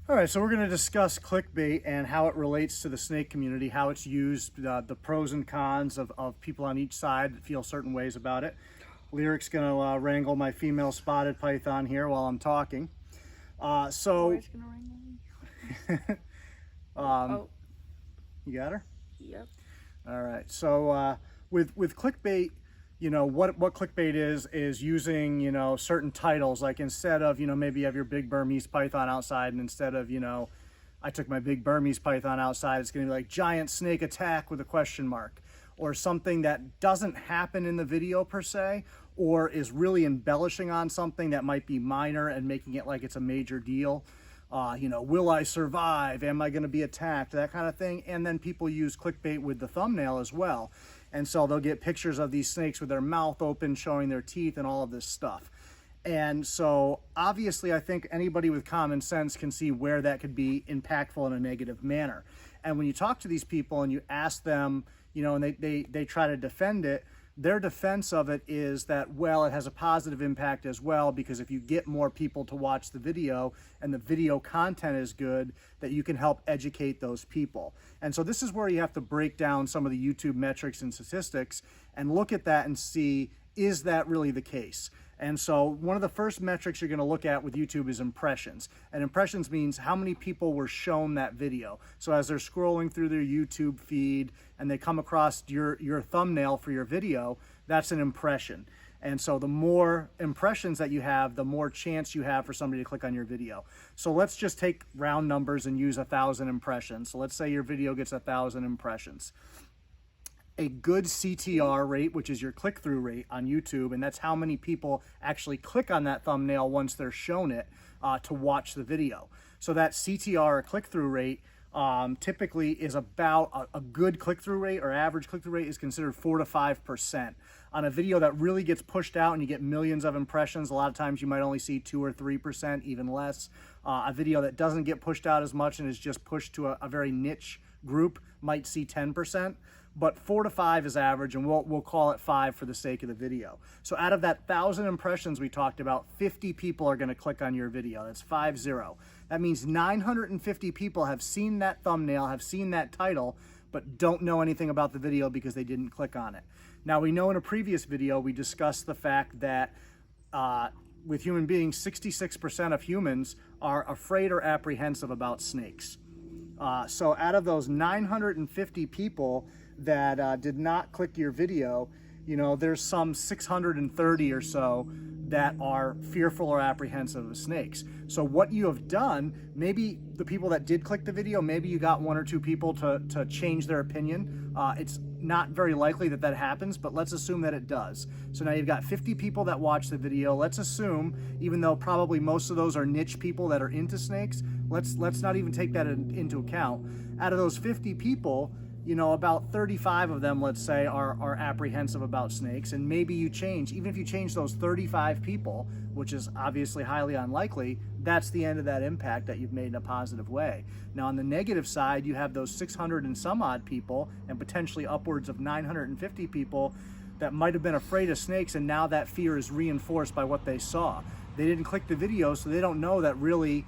All right, so we're going to discuss clickbait and how it relates to the snake community, how it's used, the pros and cons of people on each side that feel certain ways about it. Lyric's going to wrangle my female spotted python here while I'm talking. Always gonna wrangle me. Oh, You got her? yep. All right. So with clickbait, what clickbait is using certain titles, like instead of maybe you have your big Burmese python outside, and instead of I took my big Burmese python outside, it's going to be like giant snake attack with a question mark, or something that doesn't happen in the video per se, or is really embellishing on something that might be minor and making it like it's a major deal. Will I survive? Am I going to be attacked? That kind of thing. And then people use clickbait with the thumbnail as well. And so they'll get pictures of these snakes with their mouth open, showing their teeth and all of this stuff. And so obviously I think anybody with common sense can see where that could be impactful in a negative manner. And when you talk to these people and you ask them, and they try to defend it, their defense of it is that, well, it has a positive impact as well, because if you get more people to watch the video and the video content is good, that you can help educate those people. And so this is where you have to break down some of the YouTube metrics and statistics and look at that and see, is that really the case? And so one of the first metrics you're going to look at with YouTube is impressions. And impressions means how many people were shown that video. So as they're scrolling through their YouTube feed and they come across your thumbnail for your video, that's an impression. And so the more impressions that you have, the more chance you have for somebody to click on your video. So let's just take round numbers and use 1,000 impressions. So let's say your video gets 1,000 impressions. A good CTR rate, which is your click-through rate on YouTube, and that's how many people actually click on that thumbnail once they're shown it to watch the video. So that CTR, click-through rate, typically is about a good click-through rate, or average click-through rate is considered 4 to 5%. On a video that really gets pushed out and you get millions of impressions, a lot of times you might only see 2 or 3%, even less. A video that doesn't get pushed out as much and is just pushed to a very niche group might see 10%. But 4 to 5 is average, and we'll call it 5 for the sake of the video. So out of that 1,000 impressions we talked about, 50 people are going to click on your video. That's 50. That means 950 people have seen that thumbnail, have seen that title, but don't know anything about the video because they didn't click on it. Now, we know in a previous video we discussed the fact that with human beings, 66% of humans are afraid or apprehensive about snakes. So out of those 950 people that did not click your video, there's some 630 or so that are fearful or apprehensive of snakes. So what you have done, maybe the people that did click the video, maybe you got 1 or 2 people to change their opinion. It's not very likely that that happens, but let's assume that it does. So now you've got 50 people that watch the video. Let's assume, even though probably most of those are niche people that are into snakes, let's not even take that into account. Out of those 50 people, about 35 of them, let's say, are apprehensive about snakes, and maybe you change, even if you change those 35 people, which is obviously highly unlikely, that's the end of that impact that you've made in a positive way. Now, on the negative side, you have those 600 and some odd people, and potentially upwards of 950 people that might have been afraid of snakes, and now that fear is reinforced by what they saw. They didn't click the video, so they don't know that really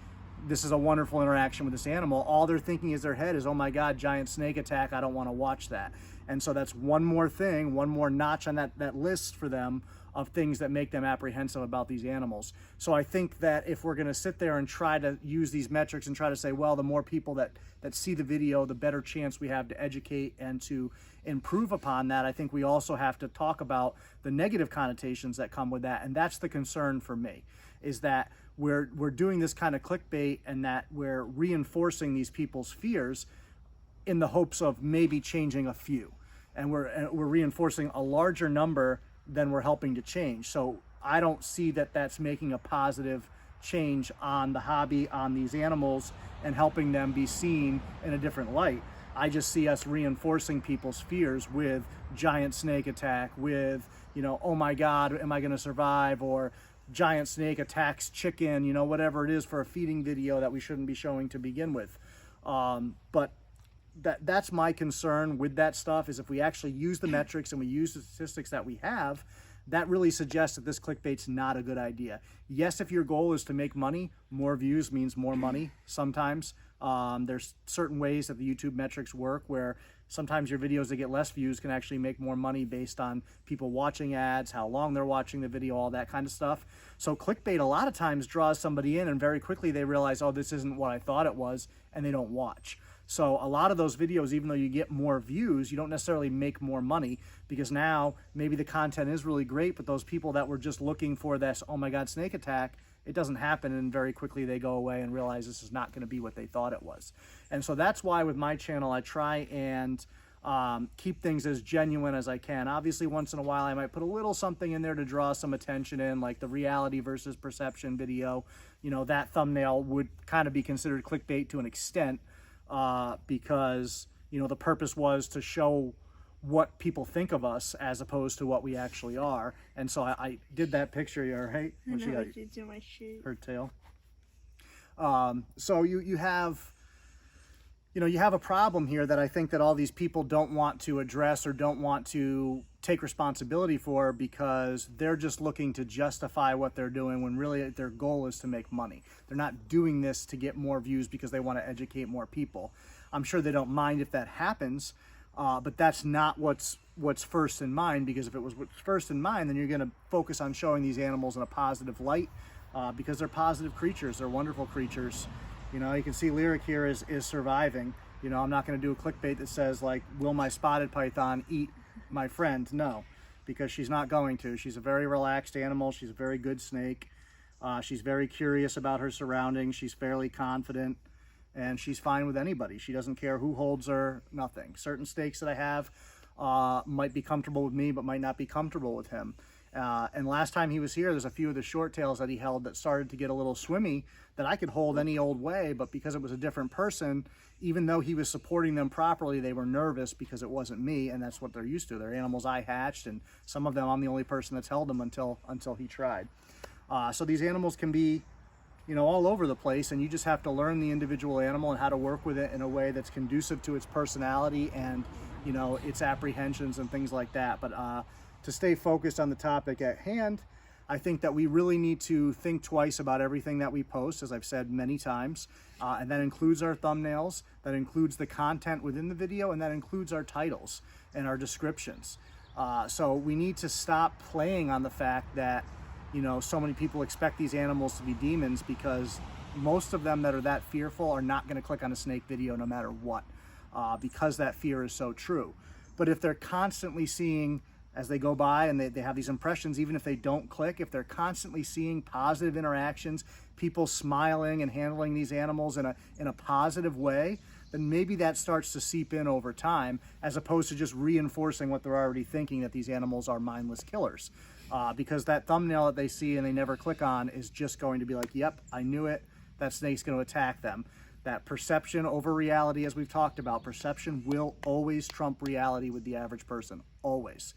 this is a wonderful interaction with this animal. All they're thinking is their head is, oh my God, giant snake attack, I don't want to watch that. And so that's one more thing, one more notch on that list for them of things that make them apprehensive about these animals. So I think that if we're going to sit there and try to use these metrics and try to say, well, the more people that see the video, the better chance we have to educate and to improve upon that, I think we also have to talk about the negative connotations that come with that. And that's the concern for me, is that we're doing this kind of clickbait and that we're reinforcing these people's fears in the hopes of maybe changing a few. And we're reinforcing a larger number than we're helping to change. So I don't see that that's making a positive change on the hobby, on these animals, and helping them be seen in a different light. I just see us reinforcing people's fears with giant snake attack, with, oh my God, am I going to survive? Or giant snake attacks chicken, whatever it is for a feeding video that we shouldn't be showing to begin with. But that's my concern with that stuff, is if we actually use the metrics and we use the statistics that we have, that really suggests that this clickbait's not a good idea. Yes, if your goal is to make money, more views means more money sometimes. There's certain ways that the YouTube metrics work where sometimes your videos that get less views can actually make more money based on people watching ads, how long they're watching the video, all that kind of stuff. So clickbait a lot of times draws somebody in and very quickly they realize, oh, this isn't what I thought it was, and they don't watch. So a lot of those videos, even though you get more views, you don't necessarily make more money, because now maybe the content is really great, but those people that were just looking for this, oh my God, snake attack, it doesn't happen, and very quickly they go away and realize this is not going to be what they thought it was. And so that's why with my channel, I try and keep things as genuine as I can. Obviously, once in a while, I might put a little something in there to draw some attention in, like the reality versus perception video. You know, that thumbnail would kind of be considered clickbait to an extent, because, you know, the purpose was to show what people think of us as opposed to what we actually are. And so I did that picture here, right? What she got? It's in my shirt. Her tail. So you have, you know, you have a problem here that I think that all these people don't want to address or don't want to take responsibility for, because they're just looking to justify what they're doing when really their goal is to make money. They're not doing this to get more views because they want to educate more people. I'm sure they don't mind if that happens, but that's not what's first in mind, because if it was what's first in mind, then you're going to focus on showing these animals in a positive light, because they're positive creatures. They're wonderful creatures. You know, you can see Lyric here is surviving. You know, I'm not going to do a clickbait that says, like, will my spotted python eat my friend? No, because she's not going to. She's a very relaxed animal. She's a very good snake. She's very curious about her surroundings. She's fairly confident, and she's fine with anybody. She doesn't care who holds her, nothing. Certain snakes that I have might be comfortable with me, but might not be comfortable with him. And last time he was here, there's a few of the short tails that he held that started to get a little swimmy that I could hold any old way, but because it was a different person, even though he was supporting them properly, they were nervous because it wasn't me, and that's what they're used to. They're animals I hatched, and some of them I'm the only person that's held them until he tried. So these animals can be, you know, all over the place, and you just have to learn the individual animal and how to work with it in a way that's conducive to its personality and, you know, its apprehensions and things like that. But to stay focused on the topic at hand, I think that we really need to think twice about everything that we post, as I've said many times, and that includes our thumbnails, that includes the content within the video, and that includes our titles and our descriptions. So we need to stop playing on the fact that, you know, so many people expect these animals to be demons, because most of them that are that fearful are not going to click on a snake video no matter what, because that fear is so true. But if they're constantly seeing, as they go by and they have these impressions, even if they don't click, if they're constantly seeing positive interactions, people smiling and handling these animals in a positive way, then maybe that starts to seep in over time, as opposed to just reinforcing what they're already thinking, that these animals are mindless killers. Because that thumbnail that they see and they never click on is just going to be like, yep, I knew it, that snake's going to attack them. That perception over reality, as we've talked about, perception will always trump reality with the average person, always.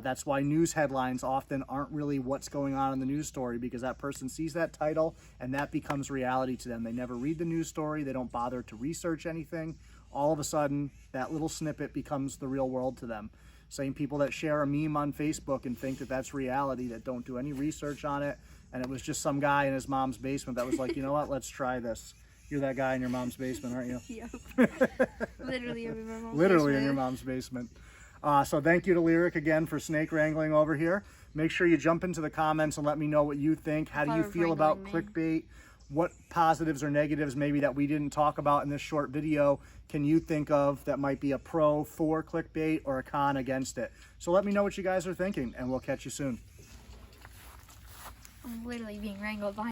That's why news headlines often aren't really what's going on in the news story, because that person sees that title and that becomes reality to them. They never read the news story. They don't bother to research anything. All of a sudden, that little snippet becomes the real world to them. Same people that share a meme on Facebook and think that that's reality, that don't do any research on it, and it was just some guy in his mom's basement that was like, you know what, let's try this. You're that guy in your mom's basement, aren't you? Yep. Literally in my mom's Literally basement. in your mom's basement. So thank you to Lyric again for snake wrangling over here. Make sure you jump into the comments and let me know what you think. How do you feel about clickbait? What positives or negatives maybe that we didn't talk about in this short video can you think of that might be a pro for clickbait or a con against it? So let me know what you guys are thinking, and we'll catch you soon. I'm literally being wrangled by